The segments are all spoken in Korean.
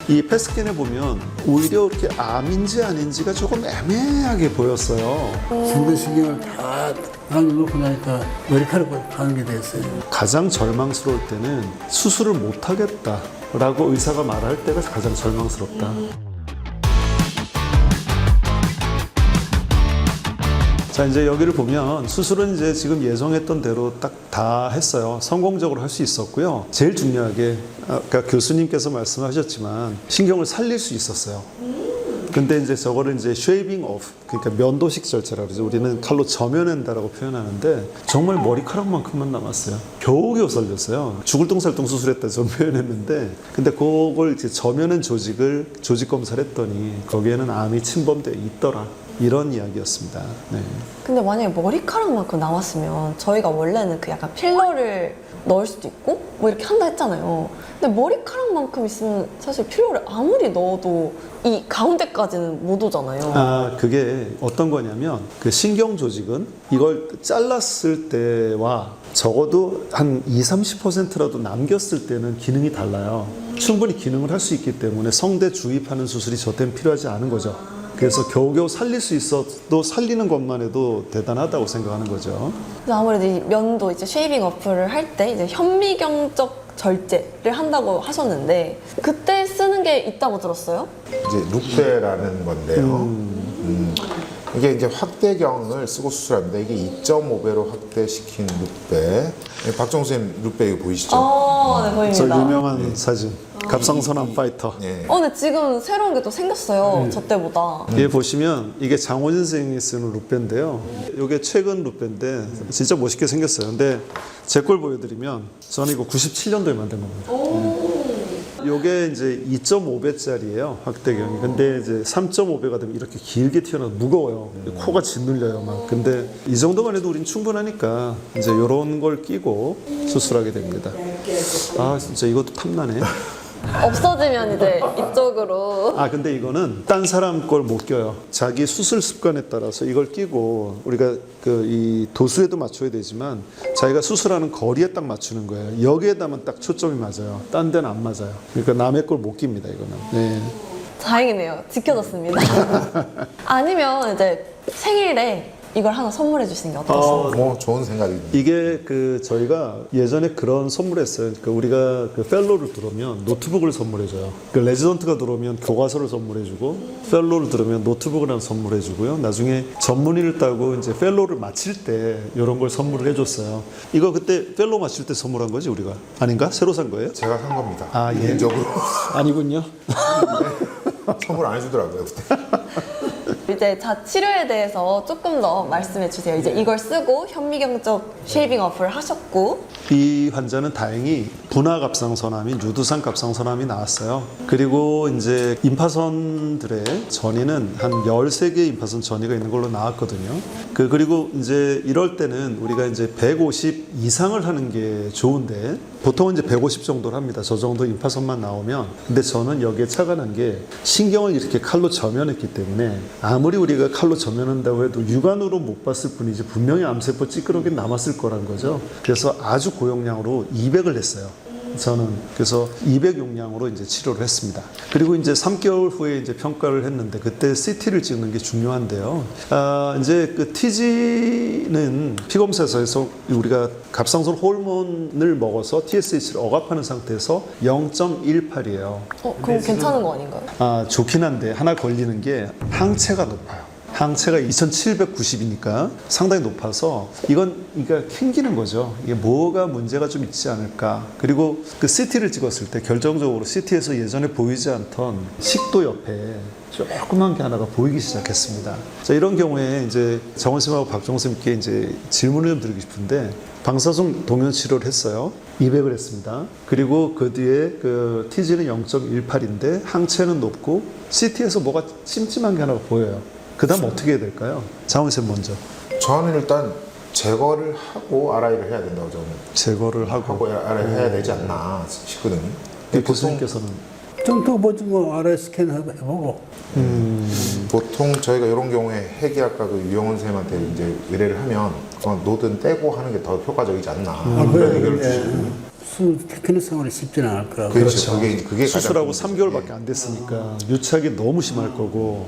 이 펫스캔에 보면 오히려 이렇게 암인지 아닌지가 조금 애매하게 보였어요. 중대신경을 다 당겨놓고 나니까 머리카락으로 가는 게 됐어요. 가장 절망스러울 때는 수술을 못하겠다라고 의사가 말할 때가 가장 절망스럽다. 자, 이제 여기를 보면 수술은 이제 지금 예정했던 대로 딱 다 했어요. 성공적으로 할 수 있었고요. 제일 중요하게 아까 교수님께서 말씀하셨지만 신경을 살릴 수 있었어요. 근데 이제 저거를 이제 쉐이빙 오프, 그러니까 면도식 절제라고 그러죠. 우리는 칼로 점여낸다라고 표현하는데 정말 머리카락만큼만 남았어요. 겨우겨우 살렸어요. 죽을 똥살똥 수술했다 저 표현했는데, 근데 그걸 이제 점여낸 조직을 조직 검사를 했더니 거기에는 암이 침범되어 있더라. 이런 이야기였습니다. 네. 근데 만약에 머리카락만큼 나왔으면 저희가 원래는 그 약간 필러를 넣을 수도 있고 뭐 이렇게 한다 했잖아요. 근데 머리카락만큼 있으면 사실 필러를 아무리 넣어도 이 가운데까지는 못 오잖아요. 아, 그게 어떤 거냐면 그 신경 조직은 이걸 잘랐을 때와 적어도 한 20-30%라도 남겼을 때는 기능이 달라요. 충분히 기능을 할 수 있기 때문에 성대 주입하는 수술이 저 때는 필요하지 않은 거죠. 그래서 겨우겨우 살릴 수 있어도 살리는 것만 해도 대단하다고 생각하는 거죠. 그래서 아무래도 이 면도 이제 쉐이빙 어플을 할 때 이제 현미경적 절제를 한다고 하셨는데 그때 쓰는 게 있다고 들었어요? 이제 룩베라는 건데요. 이게 이제 확대경을 쓰고 수술합니다. 이게 2.5배로 확대시킨 룩베. 박정수 선생님 룩베 이거 보이시죠? 네, 보입니다. 저 유명한 사진. 갑상선암 파이터. 네. 근데 지금 새로운 게 또 생겼어요. 저 때보다. 여기 보시면 이게 장호진 선생님이 쓰는 룩베인데요. 이게 최근 룩베인데 진짜 멋있게 생겼어요. 근데 제 걸 보여드리면 저는 이거 97년도에 만든 겁니다. 요게 이제 2.5배짜리예요, 확대경이. 근데 이제 3.5배가 되면 이렇게 길게 튀어나와서 무거워요. 코가 짓눌려요, 막. 근데 이 정도만 해도 우린 충분하니까 이제 요런 걸 끼고 수술하게 됩니다. 아, 진짜 이것도 탐나네. 없어지면 이제 이쪽으로. 아, 근데 이거는 딴 사람 걸 못 껴요. 자기 수술 습관에 따라서 이걸 끼고 우리가 그 이 도수에도 맞춰야 되지만 자기가 수술하는 거리에 딱 맞추는 거예요. 여기에다만 딱 초점이 맞아요. 딴 데는 안 맞아요. 그러니까 남의 걸 못 낍니다, 이거는. 네. 다행이네요. 지켜졌습니다. 아니면 이제 생일에 이걸 하나 선물해 주시는 게 어떠세요? 좋은 생각입니다. 이게 그 저희가 예전에 그런 선물했어요. 그러니까 우리가 그 펠로를 들어오면 노트북을 선물해줘요. 그 레지던트가 들어오면 교과서를 선물해주고, 펠로를 들어오면 노트북을 하나 선물해주고요. 나중에 전문의를 따고 이제 펠로를 마칠 때 이런 걸 선물을 해줬어요. 이거 그때 펠로 마칠 때 선물한 거지 우리가? 아닌가? 새로 산 거예요? 제가 산 겁니다. 아, 예. 개인적으로. 아니군요. 선물 안 해주더라고요, 그때. 이제 자치료에 대해서 조금 더 말씀해 주세요. 이제 이걸 쓰고 현미경적 쉐이빙 어플을 하셨고. 이 환자는 다행히 분화갑상선암인 유두상 갑상선암이 나왔어요. 그리고 이제 임파선들의 전이는 한 13개의 임파선 전이가 있는 걸로 나왔거든요. 그리고 이제 이럴 때는 우리가 이제 150 이상을 하는 게 좋은데 보통은 이제 150 정도를 합니다. 저 정도 임파선만 나오면. 근데 저는 여기에 차가 난 게 신경을 이렇게 칼로 점여냈기 때문에 아무리 우리가 칼로 점여낸다고 해도 육안으로 못 봤을 뿐이지 분명히 암세포 찌끄러기 남았을 거란 거죠. 그래서 아주 고용량으로 200을 했어요. 저는 그래서 200 용량으로 이제 치료를 했습니다. 그리고 이제 3개월 후에 이제 평가를 했는데 그때 CT를 찍는 게 중요한데요. 이제 그 TG는 피검사에서 우리가 갑상선 호르몬을 먹어서 TSH를 억압하는 상태에서 0.18이에요. 그럼 괜찮은 거 아닌가요? 좋긴 한데 하나 걸리는 게 항체가 높아요. 항체가 2790이니까 상당히 높아서 이건 그러니까 캥기는 거죠. 이게 뭐가 문제가 좀 있지 않을까. 그리고 그 CT를 찍었을 때 결정적으로 CT에서 예전에 보이지 않던 식도 옆에 조그만 게 하나가 보이기 시작했습니다. 자, 이런 경우에 이제 정원쌤하고 박정쌤께 이제 질문을 좀 드리고 싶은데 방사선 동면 치료를 했어요. 200을 했습니다. 그리고 그 뒤에 그 TG는 0.18인데 항체는 높고 CT에서 뭐가 찜찜한 게 하나가 보여요. 그 다음 어떻게 해야 될까요? 장원쌤 먼저. 저는 일단 제거를 하고 RI를 해야 된다고 저는. 제거를 하고. RI 해야 되지 않나 싶거든요. 교수님께서는 좀더 먼저 뭐 RI 스캔 해보고. 보통 저희가 이런 경우에 해기학과 그 유영원 선생님한테 이제 의뢰를 하면 그건 노든 떼고 하는 게 더 효과적이지 않나 그런 의견을 주시고. 테크닉 생활이 쉽지는 않을 거라고. 그렇죠. 그게 수술하고 가장 3개월밖에 안 됐으니까 유착이 너무 심할 거고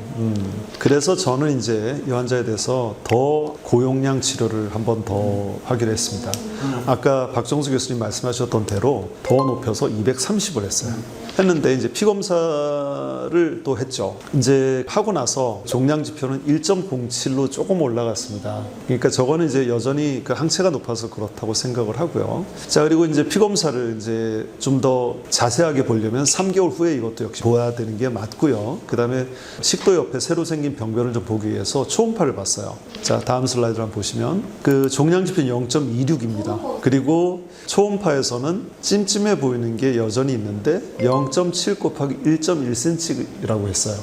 그래서 저는 이제 이 환자에 대해서 더 고용량 치료를 한 번 더 하기로 했습니다. 아까 박정수 교수님 말씀하셨던 대로 더 높여서 230을 했어요. 했는데 이제 피 검사를 또 했죠. 이제 하고 나서 종양 지표는 1.07로 조금 올라갔습니다. 그러니까 저거는 이제 여전히 그 항체가 높아서 그렇다고 생각을 하고요. 자, 그리고 이제 피 검사를 이제 좀 더 자세하게 보려면 3개월 후에 이것도 역시 보아야 되는 게 맞고요. 그다음에 식도 옆에 새로 생긴 병변을 좀 보기 위해서 초음파를 봤어요. 자, 다음 슬라이드를 한번 보시면 그 종양 지표는 0.26입니다. 그리고 초음파에서는 찜찜해 보이는 게 여전히 있는데 0.7 곱하기 1.1cm라고 했어요.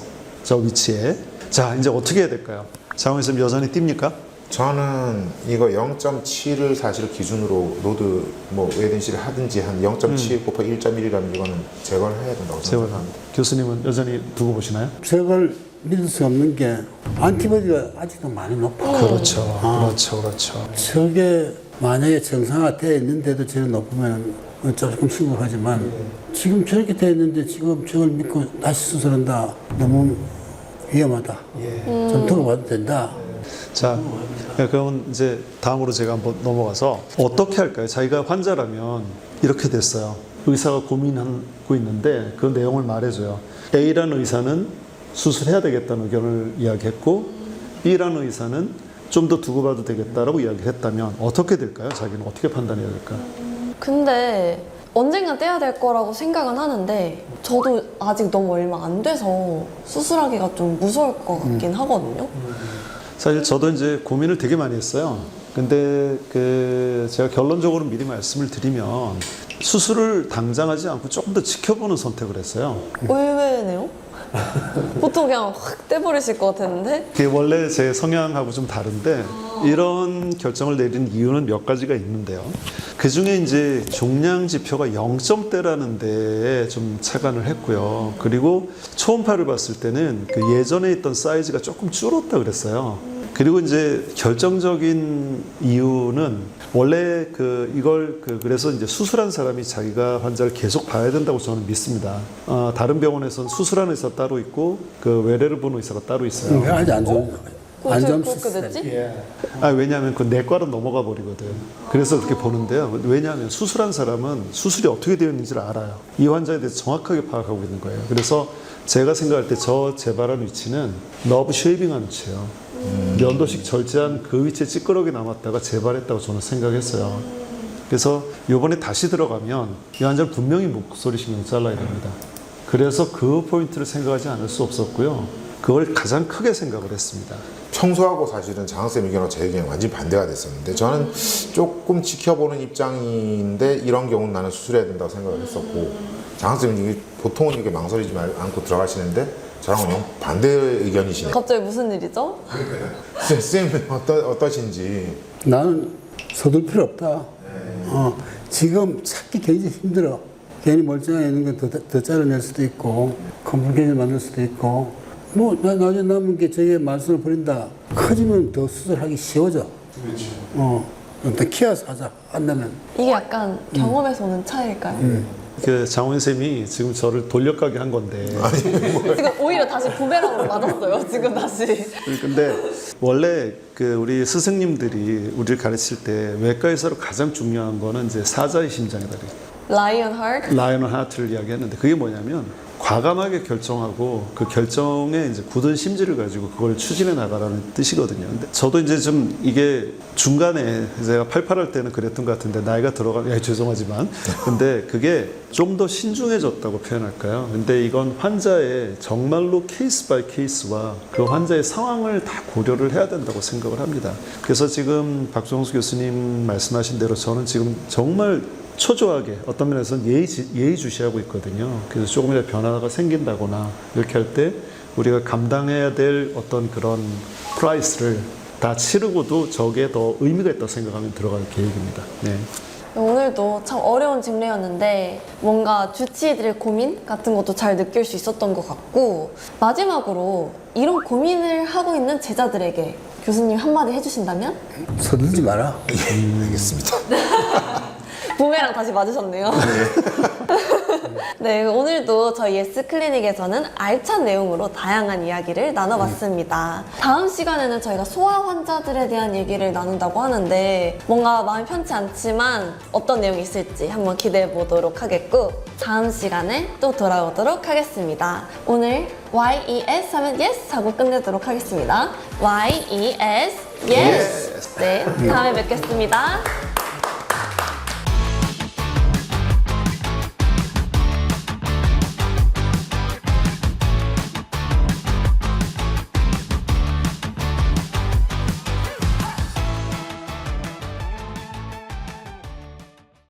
저 위치에. 자, 이제 어떻게 해야 될까요? 장원 선생님 여전히 띕니까? 저는 이거 0.7을 사실 기준으로 로드 뭐 웨든시를 하든지 한 0.7 곱하기 1.1이라면 이거는 제거를 해야 된다고 생각합니다. 교수님은 여전히 두고 보시나요? 저걸 믿을 수 없는 게 안티바디가 아직도 많이 높아. 그렇죠. 그렇죠. 저게 만약에 정상화되어 있는데도 저렇게 높으면 조금 심각하지만 지금 저렇게 되어 있는데 지금 저걸 믿고 다시 수술한다. 너무 위험하다. 좀 들어봐도 된다. 자, 그럼 이제 다음으로 제가 한번 넘어가서 어떻게 할까요? 자기가 환자라면 이렇게 됐어요. 의사가 고민하고 있는데 그 내용을 말해줘요. A라는 의사는 수술해야 되겠다는 의견을 이야기했고 B라는 의사는 좀 더 두고 봐도 되겠다라고 이야기했다면 어떻게 될까요? 자기는 어떻게 판단해야 될까요? 근데 언젠가 떼야 될 거라고 생각은 하는데 저도 아직 너무 얼마 안 돼서 수술하기가 좀 무서울 것 같긴 하거든요. 사실 저도 이제 고민을 되게 많이 했어요. 근데 제가 결론적으로 미리 말씀을 드리면 수술을 당장 하지 않고 조금 더 지켜보는 선택을 했어요. 의외네요. 보통 그냥 확 떼버리실 것 같았는데. 그게 원래 제 성향하고 좀 다른데 이런 결정을 내린 이유는 몇 가지가 있는데요. 그 중에 이제 종양 지표가 0점대라는 데에 좀 착안을 했고요. 그리고 초음파를 봤을 때는 그 예전에 있던 사이즈가 조금 줄었다 그랬어요. 그리고 이제 결정적인 이유는 원래 그래서 이제 수술한 사람이 자기가 환자를 계속 봐야 된다고 저는 믿습니다. 다른 병원에서는 수술한 의사 따로 있고 그 외래를 보는 의사가 따로 있어요. 아직 안 좋은 안 좋은 그렇게 됐지? 왜냐하면 그 내과로 넘어가 버리거든. 그래서 그렇게 보는데요. 왜냐하면 수술한 사람은 수술이 어떻게 되어 있는지를 알아요. 이 환자에 대해서 정확하게 파악하고 있는 거예요. 그래서 제가 생각할 때 저 재발한 위치는 너브 쉐이빙한 위치예요. 연도식 절제한 그 위치에 찌끄러기 남았다가 재발했다고 저는 생각했어요. 그래서 이번에 다시 들어가면 이 환자는 분명히 목소리 신경 잘라야 됩니다. 그래서 그 포인트를 생각하지 않을 수 없었고요. 그걸 가장 크게 생각을 했습니다. 평소하고 사실은 장학생 의견과 제 의견이 완전히 반대가 됐었는데 저는 조금 지켜보는 입장인데 이런 경우는 나는 수술해야 된다고 생각을 했었고 장학생이 보통은 이렇게 망설이지 않고 들어가시는데 저랑은 영 반대 의견이시네요. 갑자기 무슨 일이죠? 선생님은 어떠신지. 나는 서둘 필요 없다. 지금 찾기 굉장히 힘들어. 괜히 멀쩡해 있는 건 더 잘라낼 수도 있고, 컴플리케이션 만들 수도 있고, 뭐, 나중에 남은 게 저게 말씀을 버린다. 커지면 더 수술하기 쉬워져. 더 키워서 하자. 안 되면. 이게 약간 경험에서 오는 차이일까요? 그 장원 쌤이 지금 저를 돌려가게 한 건데. 지금 오히려 다시 부메랑으로 맞았어요. 지금 다시. 근데 원래 그 우리 스승님들이 우리를 가르칠 때 외과 의사로 가장 중요한 거는 이제 사자의 심장이다. 라이언 하트? 라이언 하트를 이야기했는데 그게 뭐냐면 과감하게 결정하고 그 결정에 이제 굳은 심지를 가지고 그걸 추진해 나가라는 뜻이거든요. 근데 저도 이제 좀 이게 중간에 제가 88할 때는 그랬던 것 같은데 나이가 들어가면 죄송하지만 근데 그게 좀 더 신중해졌다고 표현할까요? 근데 이건 환자의 정말로 케이스 바이 케이스와 그 환자의 상황을 다 고려를 해야 된다고 생각을 합니다. 그래서 지금 박종수 교수님 말씀하신 대로 저는 지금 정말 초조하게 어떤 면에서는 예의주시하고 있거든요. 그래서 조금이라도 변화가 생긴다거나 이렇게 할 때 우리가 감당해야 될 어떤 그런 프라이스를 다 치르고도 저게 더 의미가 있다고 생각하면 들어갈 계획입니다. 네. 오늘도 참 어려운 직례였는데 뭔가 주치의들의 고민 같은 것도 잘 느낄 수 있었던 것 같고 마지막으로 이런 고민을 하고 있는 제자들에게 교수님 한마디 해주신다면? 서둘지 마라. 알겠습니다. 부메랑 다시 맞으셨네요. 네, 오늘도 저희 예스 클리닉에서는 알찬 내용으로 다양한 이야기를 나눠봤습니다. 다음 시간에는 저희가 소아 환자들에 대한 얘기를 나눈다고 하는데 뭔가 마음이 편치 않지만 어떤 내용이 있을지 한번 기대해 보도록 하겠고 다음 시간에 또 돌아오도록 하겠습니다. 오늘 YES 하면 yes 하고 끝내도록 하겠습니다. YES yes. 네, 다음에 뵙겠습니다.